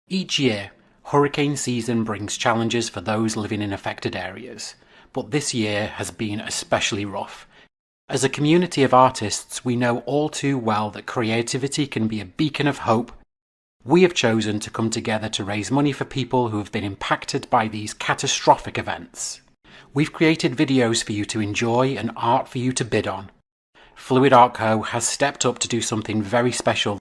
Each year, hurricane season brings challenges for those living in affected areas, but this year has been especially rough. As a community of artists, we know all too well that creativity can be a beacon of hope. We have chosen to come together to raise money for people who have been impacted by these catastrophic events. We've created videos for you to enjoy and art for you to bid on. Fluidart Co. has stepped up to do something very special.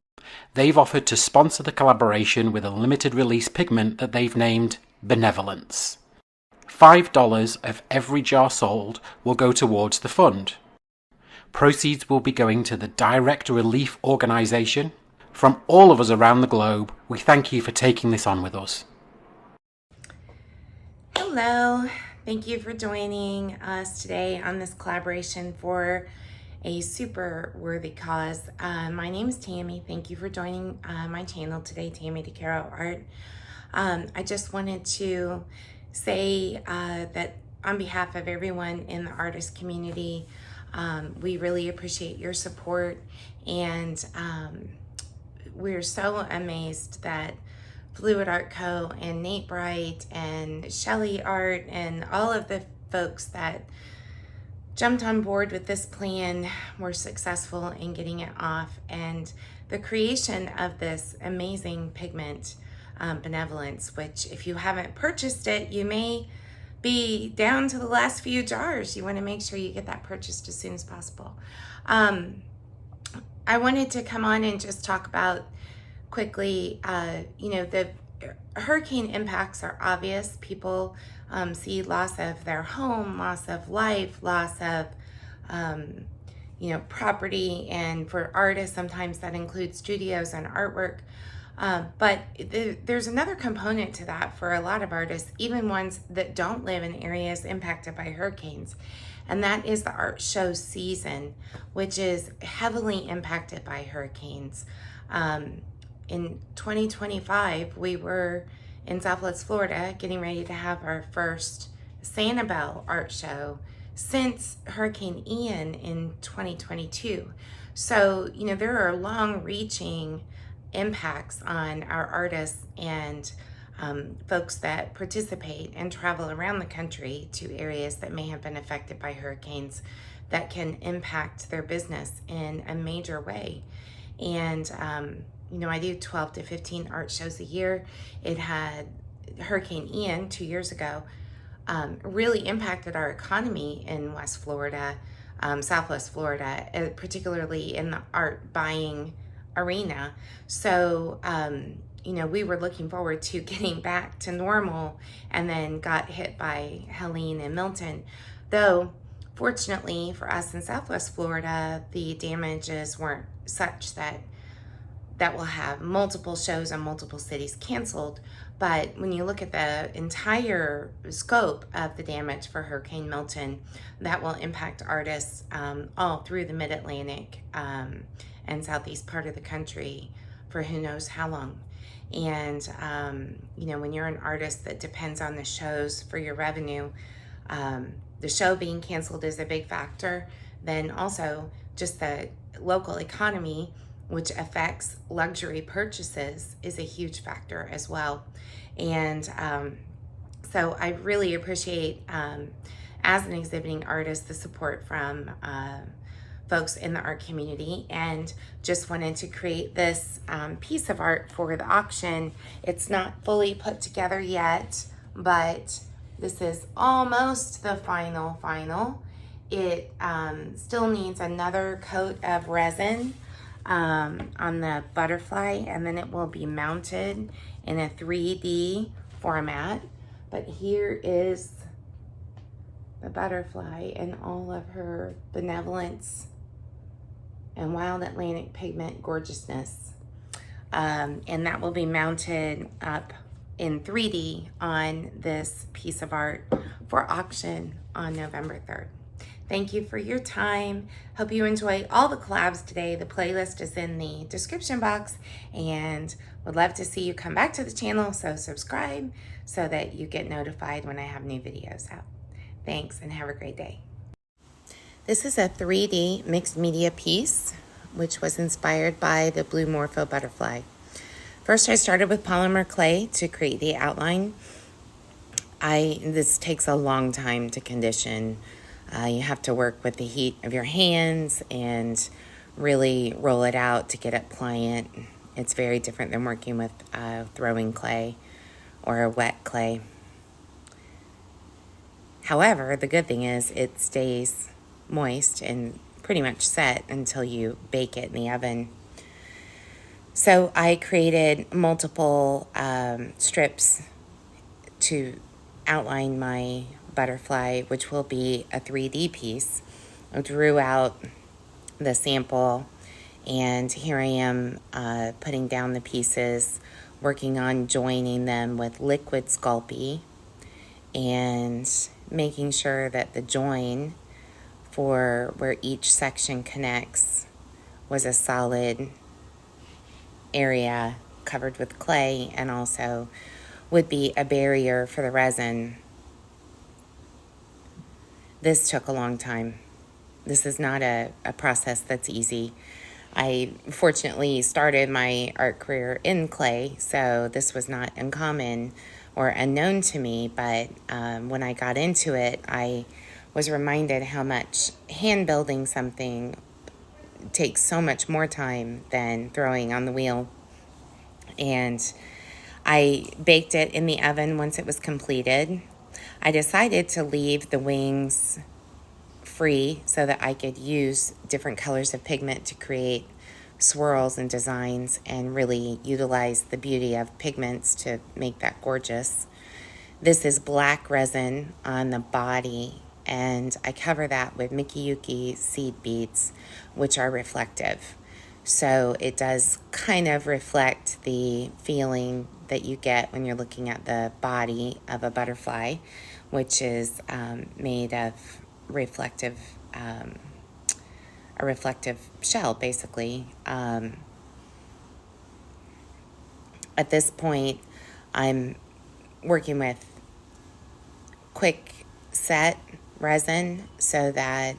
They've offered to sponsor the collaboration with a limited release pigment that they've named Benevolence. $5 of every jar sold will go towards the fund. Proceeds will be going to the Direct Relief Organisation. From all of us around the globe, we thank you for taking this on with us. Hello, thank you for joining us today on this collaboration for a super worthy cause. My name is Tammy. Thank you for joining my channel today, Tammy DeCaro Art. I just wanted to say that on behalf of everyone in the artist community, we really appreciate your support, and we're so amazed that Fluidart Co. and Nate Bright and Shelly Art and all of the folks that jumped on board with this plan were successful in getting it off, and the creation of this amazing pigment, Benevolence, which if you haven't purchased it, you may be down to the last few jars. You want to make sure you get that purchased as soon as possible. I wanted to come on and just talk about quickly, the hurricane impacts are obvious. People see loss of their home, loss of life, loss of, property. And for artists, sometimes that includes studios and artwork. But there's another component to that for a lot of artists, even ones that don't live in areas impacted by hurricanes. And that is the art show season, which is heavily impacted by hurricanes. In 2025, we were in Southwest Florida getting ready to have our first Sanibel art show since Hurricane Ian in 2022. So, there are long-reaching impacts on our artists and folks that participate and travel around the country to areas that may have been affected by hurricanes that can impact their business in a major way. And I do 12 to 15 art shows a year. It had Hurricane Ian 2 years ago really impacted our economy in West Florida, Southwest Florida, particularly in the art buying arena. So, we were looking forward to getting back to normal, and then got hit by Helene and Milton. Though, fortunately for us in Southwest Florida, the damages weren't such that will have multiple shows in multiple cities canceled. But when you look at the entire scope of the damage for Hurricane Milton, that will impact artists all through the Mid-Atlantic and southeast part of the country for who knows how long. And, when you're an artist that depends on the shows for your revenue, the show being canceled is a big factor. Then also just the local economy, which affects luxury purchases, is a huge factor as well. And so I really appreciate, as an exhibiting artist, the support from folks in the art community, and just wanted to create this piece of art for the auction. It's not fully put together yet, but this is almost the final. It still needs another coat of resin on the butterfly, and then it will be mounted in a 3D format. But here is the butterfly and all of her benevolence and wild Atlantic pigment gorgeousness, and that will be mounted up in 3D on this piece of art for auction on November 3rd. Thank you for your time. Hope you enjoy all the collabs today. The playlist is in the description box, and would love to see you come back to the channel, so subscribe so that you get notified when I have new videos out. Thanks, and have a great day. This is a 3D mixed media piece, which was inspired by the blue morpho butterfly. First, I started with polymer clay to create the outline. This takes a long time to condition. You have to work with the heat of your hands and really roll it out to get it pliant. It's very different than working with throwing clay or a wet clay. However, the good thing is it stays moist and pretty much set until you bake it in the oven. So I created multiple strips to outline my butterfly, which will be a 3D piece. I drew out the sample, and here I am putting down the pieces, working on joining them with Liquid Sculpey and making sure that the join for where each section connects was a solid area covered with clay and also would be a barrier for the resin. This took a long time. This is not a process that's easy. I fortunately started my art career in clay, so this was not uncommon or unknown to me, but when I got into it, I was reminded how much hand building something takes so much more time than throwing on the wheel. And I baked it in the oven once it was completed. I decided to leave the wings free so that I could use different colors of pigment to create swirls and designs and really utilize the beauty of pigments to make that gorgeous. This is black resin on the body, and I cover that with Mikiyuki seed beads, which are reflective. So it does kind of reflect the feeling that you get when you're looking at the body of a butterfly, which is made of reflective, a reflective shell, basically. At this point, I'm working with quick set resin so that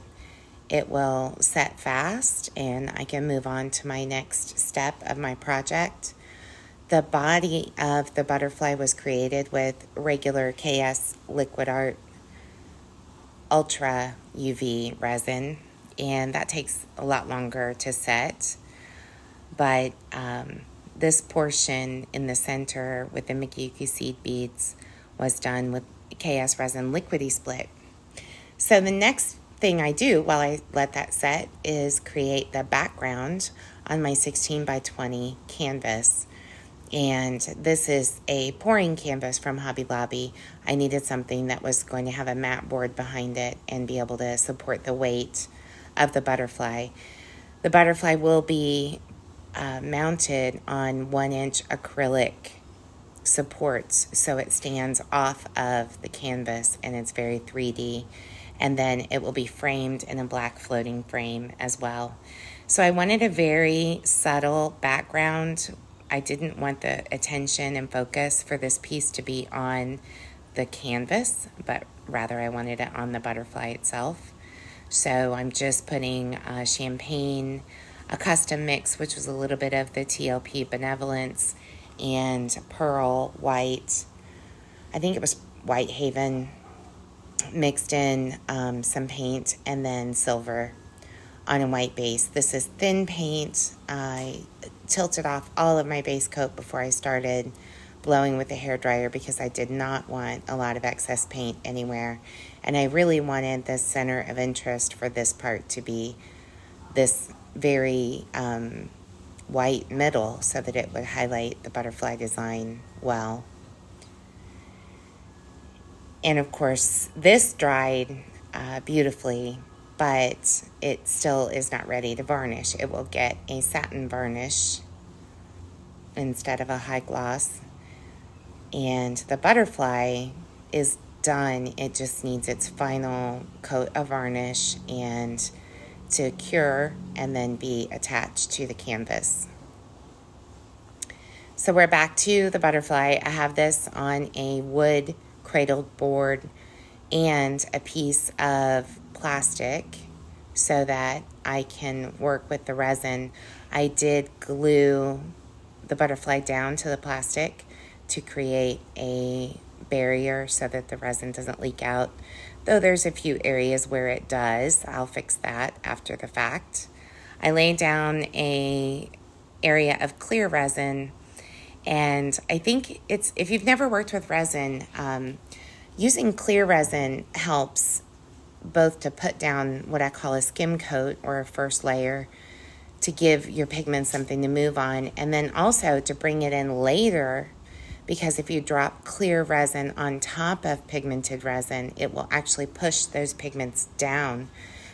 it will set fast and I can move on to my next step of my project. The body of the butterfly was created with regular KS Liquid Art Ultra UV resin, and that takes a lot longer to set. But this portion in the center with the Mikiyuki seed beads was done with KS resin liquidy split. So the next thing I do while I let that set is create the background on my 16 by 20 canvas. And this is a pouring canvas from Hobby Lobby. I needed something that was going to have a mat board behind it and be able to support the weight of the butterfly. The butterfly will be mounted on 1-inch acrylic supports, so it stands off of the canvas and it's very 3D. And then it will be framed in a black floating frame as well. So I wanted a very subtle background. I didn't want the attention and focus for this piece to be on the canvas, but rather I wanted it on the butterfly itself. So I'm just putting champagne, a custom mix, which was a little bit of the TLP Benevolence, and pearl white, I think it was Whitehaven, mixed in some paint, and then silver on a white base. This is thin paint. I tilted off all of my base coat before I started blowing with the hairdryer because I did not want a lot of excess paint anywhere. And I really wanted the center of interest for this part to be this very white middle so that it would highlight the butterfly design well. And of course, this dried beautifully, but it still is not ready to varnish. It will get a satin varnish instead of a high gloss. And the butterfly is done. It just needs its final coat of varnish and to cure and then be attached to the canvas. So we're back to the butterfly. I have this on a wood cradled board and a piece of plastic so that I can work with the resin. I did glue the butterfly down to the plastic to create a barrier so that the resin doesn't leak out. Though there's a few areas where it does. I'll fix that after the fact. I laid down a area of clear resin, and I think it's, if you've never worked with resin, using clear resin helps both to put down what I call a skim coat or a first layer to give your pigment something to move on, and then also to bring it in later, because if you drop clear resin on top of pigmented resin, it will actually push those pigments down.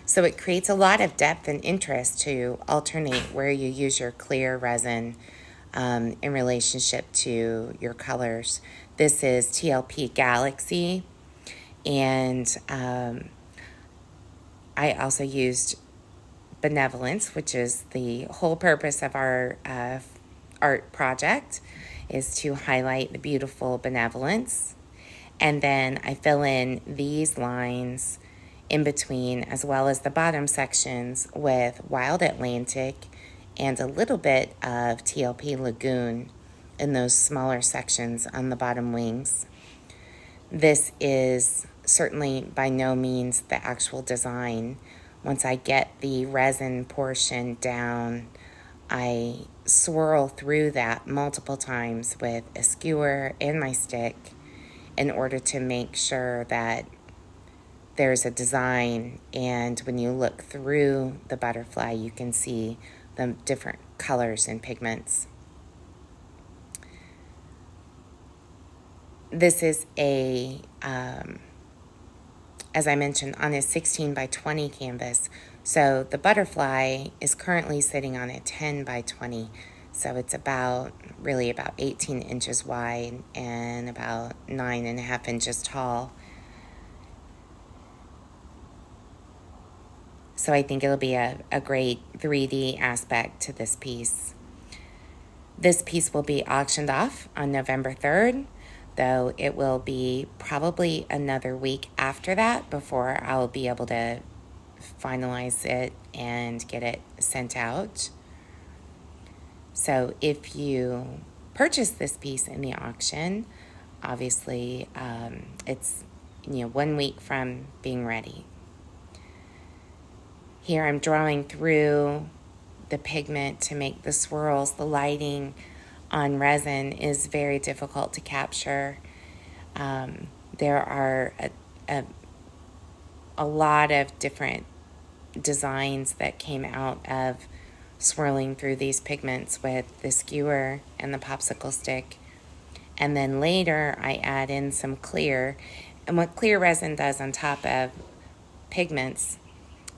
So it creates a lot of depth and interest to alternate where you use your clear resin in relationship to your colors. This is TLP Galaxy, and I also used Benevolence, which is the whole purpose of our art project, is to highlight the beautiful benevolence. And then I fill in these lines in between, as well as the bottom sections, with Wild Atlantic and a little bit of TLP Lagoon in those smaller sections on the bottom wings. This is certainly by no means the actual design. Once I get the resin portion down, I swirl through that multiple times with a skewer and my stick in order to make sure that there's a design, and when you look through the butterfly, you can see the different colors and pigments. This is a as I mentioned, on a 16 by 20 canvas. So the butterfly is currently sitting on a 10 by 20. So it's really about 18 inches wide and about 9.5 inches tall. So I think it'll be a great 3D aspect to this piece. This piece will be auctioned off on November 3rd. Though it will be probably another week after that before I'll be able to finalize it and get it sent out. So if you purchase this piece in the auction, obviously it's 1 week from being ready. Here I'm drawing through the pigment to make the swirls. The lighting on resin is very difficult to capture. There are a lot of different designs that came out of swirling through these pigments with the skewer and the popsicle stick. And then later I add in some clear. And what clear resin does on top of pigments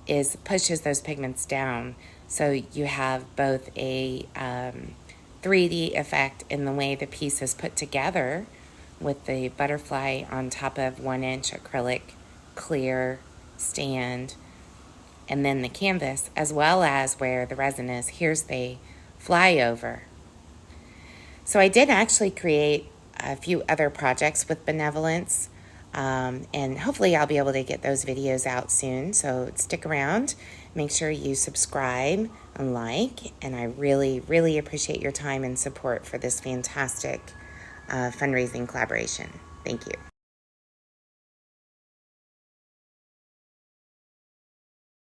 is pushes those pigments down. So you have both a 3D effect in the way the piece is put together, with the butterfly on top of 1-inch acrylic clear stand, and then the canvas, as well as where the resin is. Here's the flyover. So I did actually create a few other projects with Benevolence, and hopefully I'll be able to get those videos out soon. So stick around. Make sure you subscribe and like, and I really, really appreciate your time and support for this fantastic fundraising collaboration. Thank you.